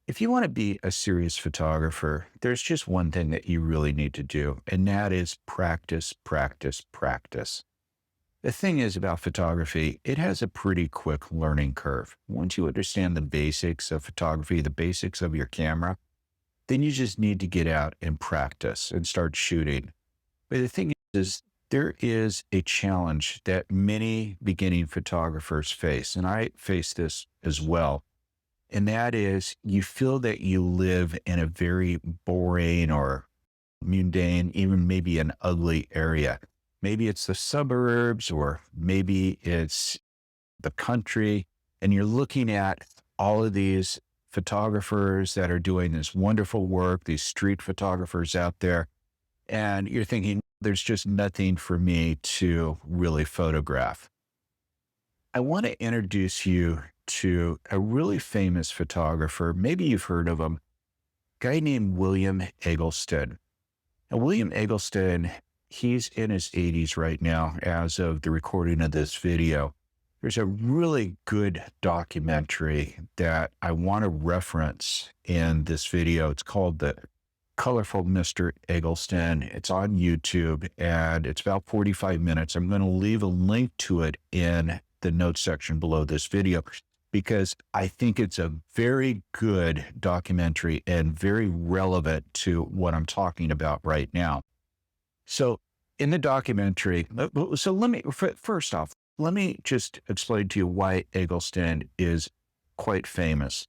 If you want to be a serious photographer, there's just one thing that you really need to do, and that is practice, practice, practice. The thing is about photography, it has a pretty quick learning curve. Once you understand the basics of photography, the basics of your camera, then you just need to get out and practice and start shooting. But the thing is there is a challenge that many beginning photographers face, and I face this as well, and that is you feel that you live in a very boring or mundane, even maybe an ugly area. Maybe it's the suburbs or maybe it's the country, and you're looking at all of these photographers that are doing this wonderful work, these street photographers out there, and you're thinking, there's just nothing for me to really photograph. I want to introduce you to a really famous photographer. Maybe you've heard of him, a guy named William Eggleston. And William Eggleston, he's in his 80s right now as of the recording of this video. There's a really good documentary that I want to reference in this video. It's called The Colorful Mr. Eggleston. It's on YouTube and it's about 45 minutes. I'm going to leave a link to it in the notes section below this video because I think it's a very good documentary and very relevant to what I'm talking about right now. So in the documentary, so let me, first off, let me just explain to you why Eggleston is quite famous.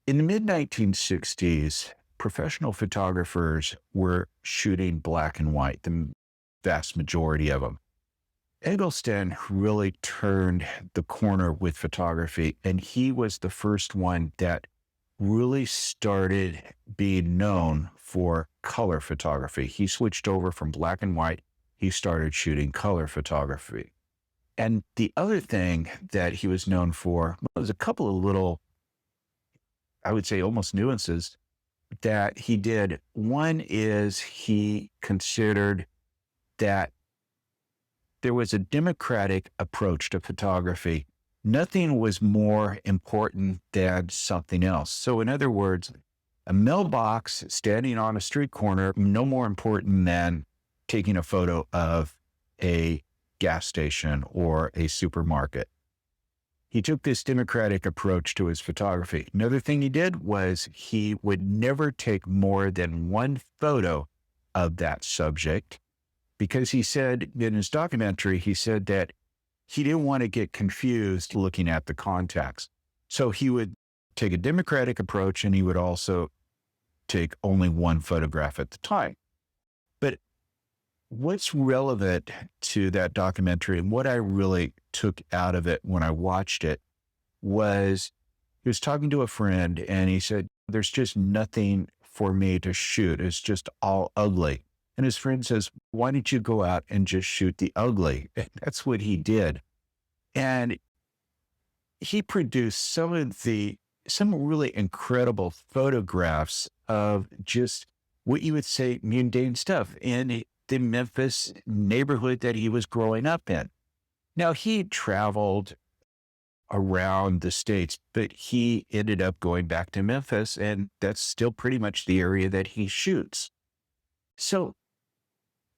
In the mid 1960s, professional photographers were shooting black and white, the vast majority of them. Eggleston really turned the corner with photography, and he was the first one that really started being known for color photography. He switched over from black and white. He started shooting color photography. And the other thing that he was known for was a couple of little, I would say almost nuances that he did. One is he considered that there was a democratic approach to photography. Nothing was more important than something else. So, in other words, a mailbox standing on a street corner, no more important than taking a photo of a gas station or a supermarket. He took this democratic approach to his photography. Another thing he did was he would never take more than one photo of that subject because he said in his documentary, he said that he didn't want to get confused looking at the context. So he would take a democratic approach and he would also take only one photograph at the time. But what's relevant to that documentary and what I really took out of it when I watched it was he was talking to a friend and he said, there's just nothing for me to shoot. It's just all ugly. And his friend says, why don't you go out and just shoot the ugly? And that's what he did. And he produced some really incredible photographs of just what you would say mundane stuff in the Memphis neighborhood that he was growing up in. Now, he traveled around the States, but he ended up going back to Memphis, and that's still pretty much the area that he shoots. So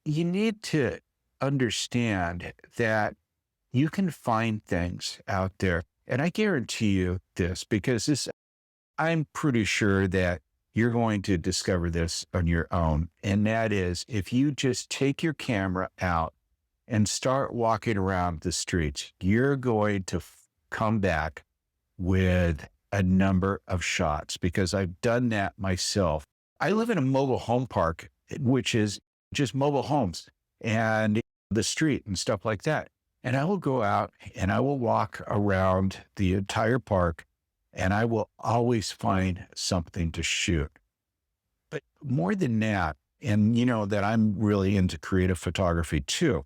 you need to understand that you can find things out there. And I guarantee you this, because I'm pretty sure that you're going to discover this on your own. And that is if you just take your camera out and start walking around the streets, you're going to come back with a number of shots because I've done that myself. I live in a mobile home park, which is just mobile homes and the street and stuff like that. And I will go out and I will walk around the entire park and I will always find something to shoot. But more than that, and you know that I'm really into creative photography too.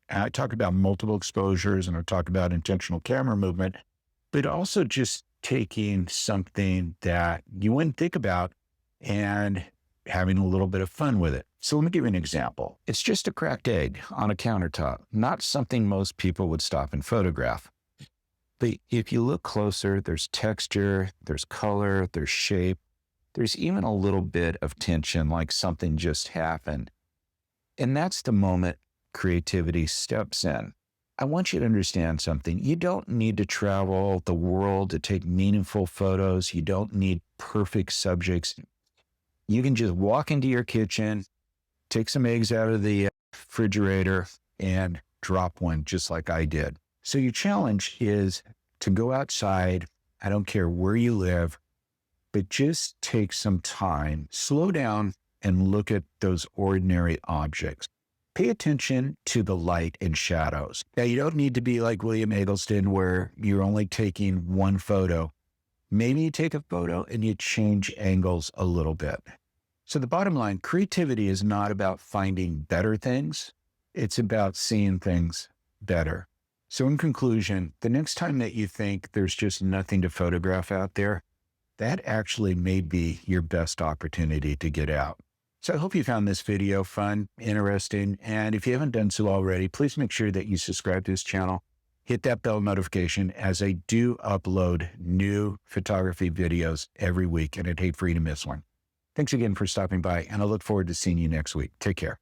And I talk about multiple exposures and I talk about intentional camera movement, but also just taking something that you wouldn't think about and having a little bit of fun with it. So let me give you an example. It's just a cracked egg on a countertop, not something most people would stop and photograph. But if you look closer, there's texture, there's color, there's shape, there's even a little bit of tension, like something just happened. And that's the moment creativity steps in. I want you to understand something. You don't need to travel the world to take meaningful photos. You don't need perfect subjects. You can just walk into your kitchen, take some eggs out of the refrigerator, and drop one just like I did. So your challenge is to go outside. I don't care where you live, but just take some time, slow down, and look at those ordinary objects. Pay attention to the light and shadows. Now, you don't need to be like William Eggleston, where you're only taking one photo. Maybe you take a photo and you change angles a little bit. So the bottom line, creativity is not about finding better things. It's about seeing things better. So in conclusion, the next time that you think there's just nothing to photograph out there, that actually may be your best opportunity to get out. So I hope you found this video fun, interesting, and if you haven't done so already, please make sure that you subscribe to this channel, hit that bell notification, as I do upload new photography videos every week, and I'd hate for you to miss one. Thanks again for stopping by, and I look forward to seeing you next week. Take care.